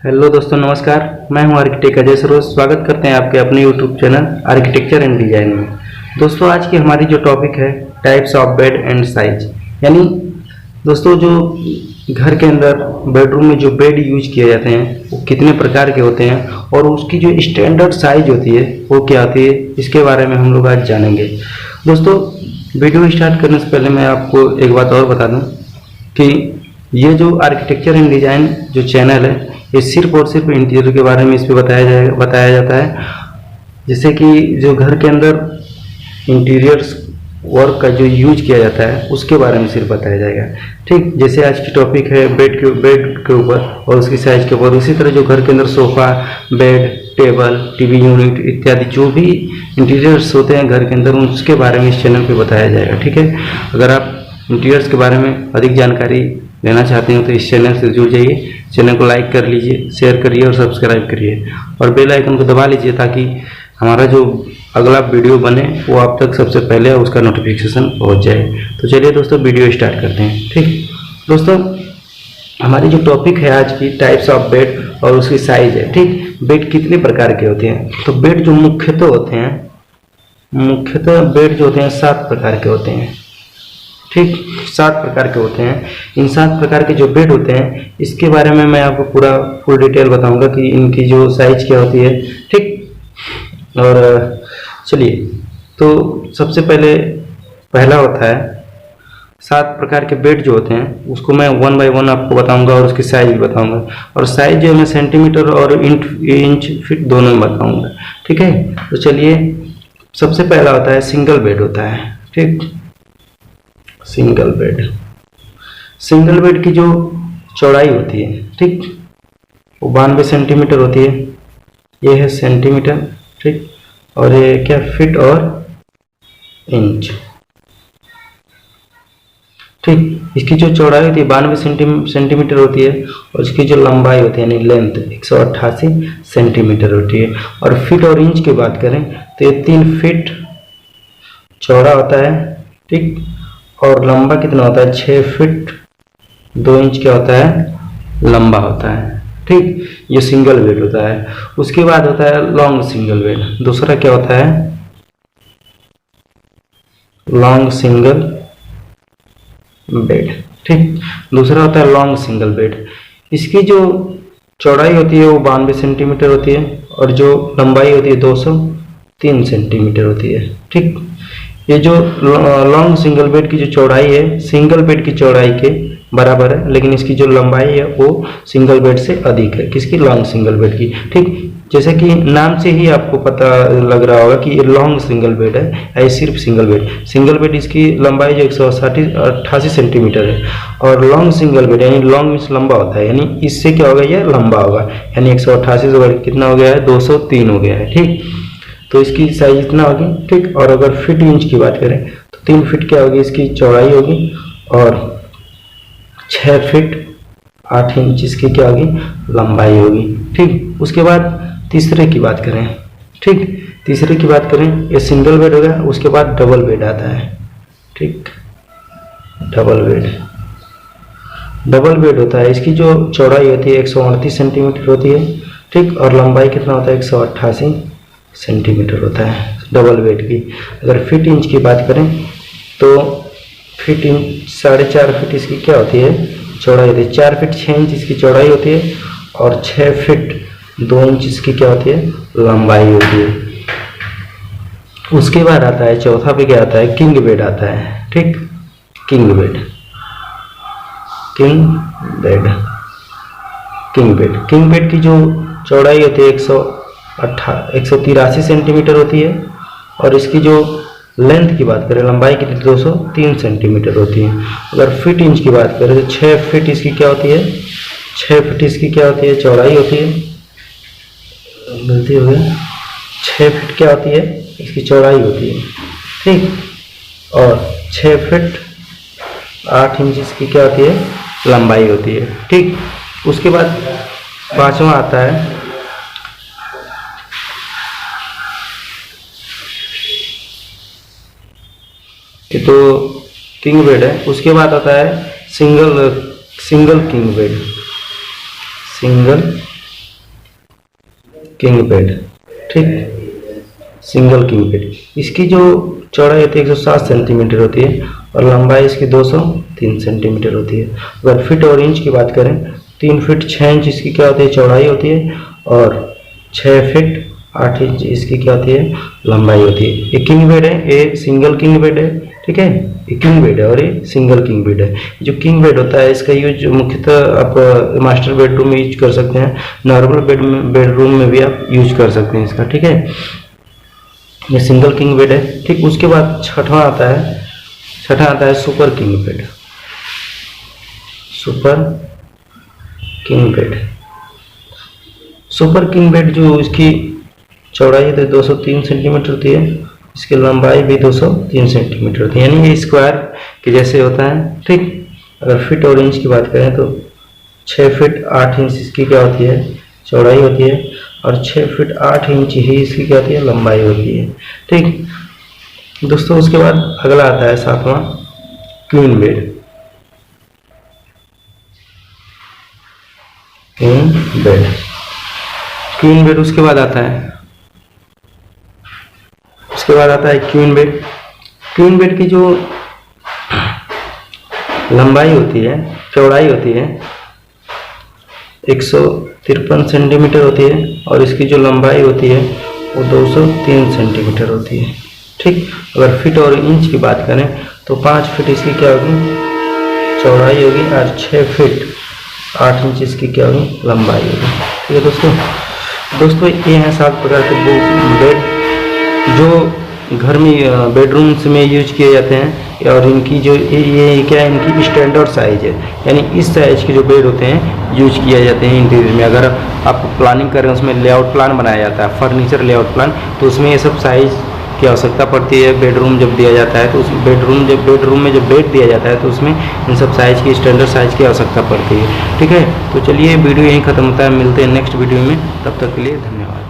Hello दोस्तों, नमस्कार। मैं हूं आर्किटेक्ट अजय सरोज। स्वागत करते हैं आपके अपने YouTube channel architecture and design में। दोस्तों, आज की हमारी जो टॉपिक है types of bed and size, यानी दोस्तों जो घर के अंदर बेडरूम में जो बेड यूज किए जाते हैं वो कितने प्रकार के होते हैं और उसकी जो स्टैंडर्ड साइज होती है वो क्या होती है, इसके बारे में हम लोग आज जानेंगे। दोस्तों, वीडियो स्टार्ट करने से पहले मैं आपको एक बात और बता दूं कि ये जो आर्किटेक्चर एंड डिजाइन जो चैनल है ये सिर्फ और सिर्फ इंटीरियर के बारे में इस पे बताया जाता है। जैसे कि जो घर के अंदर इंटीरियर्स वर्क का जो यूज किया जाता है उसके बारे में सिर्फ बताया जाएगा। ठीक, जैसे आज की टॉपिक है बेड के ऊपर और उसकी साइज के ऊपर, उसी तरह जो घर के अंदर sofa, bed, table, TV unit इत्यादि जो भी इंटीरियर्स होते हैं घर के अंदर उसके बारे में इस चैनल पे बताया जाएगा। ठीक है, अगर आप इंटीरियर्स के बारे में अधिक जानकारी लेना चाहते हैं तो इस चैनल से जुड़ जाइए। चैनल को लाइक कर लीजिए, शेयर करिए और सब्सक्राइब करिए और बेल आइकन को दबा लीजिए ताकि हमारा जो अगला वीडियो बने वो आप तक सबसे पहले उसका नोटिफिकेशन पहुंच जाए। तो चलिए दोस्तों, वीडियो स्टार्ट करते हैं। ठीक दोस्तों, हमारी जो टॉपिक है आज की टाइप्स ऑफ बेड और उसकी साइज है। ठीक, बेड कितने प्रकार के होते हैं? तो बेड जो मुख्यतः बेड जो होते हैं 7 प्रकार के होते हैं। ठीक, 7 प्रकार के होते हैं। इन 7 प्रकार के जो बेड होते हैं इसके बारे में मैं आपको पूरा फुल डिटेल बताऊंगा कि इनकी जो साइज क्या होती है। ठीक, और चलिए, तो सबसे पहला होता है 7 प्रकार के बेड जो होते हैं उसको मैं 1 बाय 1 आपको बताऊंगा और उसकी साइज भी बताऊंगा। और साइज जो है मैं सेंटीमीटर और इंच फीट दोनों में बताऊंगा। ठीक है, तो चलिए, सबसे पहला होता है सिंगल बेड होता है। ठीक, सिंगल बेड की जो चौड़ाई होती है, ठीक, वो 92 सेंटीमीटर होती है। ये है सेंटीमीटर। ठीक, और ये क्या, फीट और इंच। ठीक, इसकी जो चौड़ाई होती है 92 सेंटीमीटर होती है और इसकी जो लंबाई होती है यानी लेंथ 188 सेंटीमीटर होती है। और फीट और इंच की बात करें तो ये 3 फीट चौड़ा होता है। ठीक, और लंबा कितना होता है, 6 फीट 2 इंच क्या होता है, लंबा होता है। ठीक, ये सिंगल बेड होता है। उसके बाद होता है लॉन्ग सिंगल बेड। दूसरा क्या होता है, लॉन्ग सिंगल बेड। ठीक, दूसरा होता है लॉन्ग सिंगल बेड। इसकी जो चौड़ाई होती है वो 92 सेंटीमीटर होती है और जो लंबाई होती है 203 सेंटीमीटर होती है। ठीक, ये जो लॉन्ग सिंगल बेड की जो चौड़ाई है सिंगल बेड की चौड़ाई के बराबर है, लेकिन इसकी जो लंबाई है वो सिंगल बेड से अधिक है। किसकी, लॉन्ग सिंगल बेड की। ठीक, जैसे कि नाम से ही आपको पता लग रहा होगा कि ये लॉन्ग सिंगल बेड है, या सिर्फ सिंगल बेड इसकी लंबाई जो 188 सेंटीमीटर है और लॉन्ग सिंगल बेड यानी लॉन्ग मीन्स लंबा होता है, यानी इससे क्या होगा, ये लंबा होगा, यानी 188 से कितना हो गया है, 203 हो गया है। ठीक, तो इसकी साइज इतना होगी। ठीक, और अगर फीट इंच की बात करें तो 3 फीट क्या होगी इसकी चौड़ाई होगी और 6 फीट 8 इंच इसकी क्या होगी, लंबाई होगी। ठीक, उसके बाद तीसरे की बात करें। ठीक, तीसरे की बात करें, ये सिंगल बेड हो गया। उसके बाद डबल बेड आता है। ठीक, डबल बेड होता है। इसकी जो चौड़ाई होती है 138 सेंटीमीटर होती है। ठीक, और लंबाई कितना होता है, 188 सेंटीमीटर होता है डबल बेड की। अगर फीट इंच की बात करें तो फीट इंच 4.5 फीट इसकी क्या होती है, चौड़ाई होती है। 4 फीट 6 इंच इसकी चौड़ाई होती है और 6 फीट 2 इंच इसकी क्या होती है, लंबाई होती है। उसके बाद आता है चौथा पे क्या आता है, किंग बेड आता है। ठीक, किंग बेड की जो चौड़ाई होती है 183 सेंटीमीटर होती है और इसकी जो लेंथ की बात करें, लंबाई की 203 सेंटीमीटर होती है। अगर फीट इंच की बात करें तो 6 फीट इसकी क्या होती है, 6 फीट इसकी क्या होती है, चौड़ाई होती है। गलती हो गई, 6 फीट क्या होती है, इसकी चौड़ाई होती है। ठीक, और 6 फीट 8 इंच इसकी क्या होती है, लंबाई होती है। ठीक, उसके बाद पांचवा आता है तो किंग बेड है। उसके बाद आता है single king bed. King bed, ठीक, सिंगल किंग बेड। इसकी जो चौड़ाई होती है 107 सेंटीमीटर होती है और लंबाई इसकी 203 सेंटीमीटर होती है। अगर फिट और इंच की बात करें 3 फीट 6 इंच इसकी क्या होती है चौड़ाई होती है और 6 फीट 8 इंच इसकी क्या होती है लंबाई होती है। ये किंग बेड है, ये सिंगल किंग बेड है, ठीक है, ये किंग बेड है और ये सिंगल किंग बेड है। जो किंग बेड होता है इसका यूज मुख्यतः आप मास्टर बेडरूम में यूज कर सकते हैं, नॉर्मल बेडरूम में भी आप यूज कर सकते हैं इसका, ठीक है। ये सिंगल किंग बेड है, ठीक। उसके बाद छठवां आता है super king bed. Super king bed, super king bed जो इसकी चौड़ाई है 203 सेंटीमीटर होती है, इसकी लंबाई भी 203 सेंटीमीटर होती है, यानी ये स्क्वायर के जैसे होता है, ठीक। अगर फिट और इंच की बात करें तो 6 फीट 8 इंच इसकी क्या होती है चौड़ाई होती है और 6 फीट 8 इंच ही इसकी क्या होती है लंबाई होती है, ठीक दोस्तों। उसके बाद अगला आता है 7वां क्वीन बेड। क्वीन बेड उसके बाद आता है क्वीन बेड। क्वीन बेड की जो लंबाई होती है चौड़ाई होती है 153 सेंटीमीटर होती है और इसकी जो लंबाई होती है वो 203 सेंटीमीटर होती है, ठीक। अगर फिट और इंच की बात करें तो 5 फीट इसकी क्या होगी चौड़ाई होगी और 6 फीट 8 इंच इसकी क्या होगी लंबाई होगी, ठीक है दोस्तों। ये हैं 7 प्रकार के बेड जो घर में बेडरूम्स में यूज किए जाते हैं और इनकी जो ये क्या है इनकी स्टैंडर्ड साइज है, यानी इस साइज के जो बेड होते हैं यूज किए जाते हैं इंटीरियर में। अगर आप प्लानिंग करें उसमें लेआउट प्लान बनाया जाता है, फर्नीचर लेआउट प्लान, तो उसमें ये सब साइज की आवश्यकता पड़ती है। बेडरूम जब दिया जाता है तो उस बेडरूम में जब बेड दिया जाता है तो उसमें इन सब साइज की स्टैंडर्ड साइज की आवश्यकता पड़ती है, ठीक है। तो चलिए वीडियो यहीं ख़त्म होता है, मिलते हैं नेक्स्ट वीडियो में, तब तक के लिए धन्यवाद।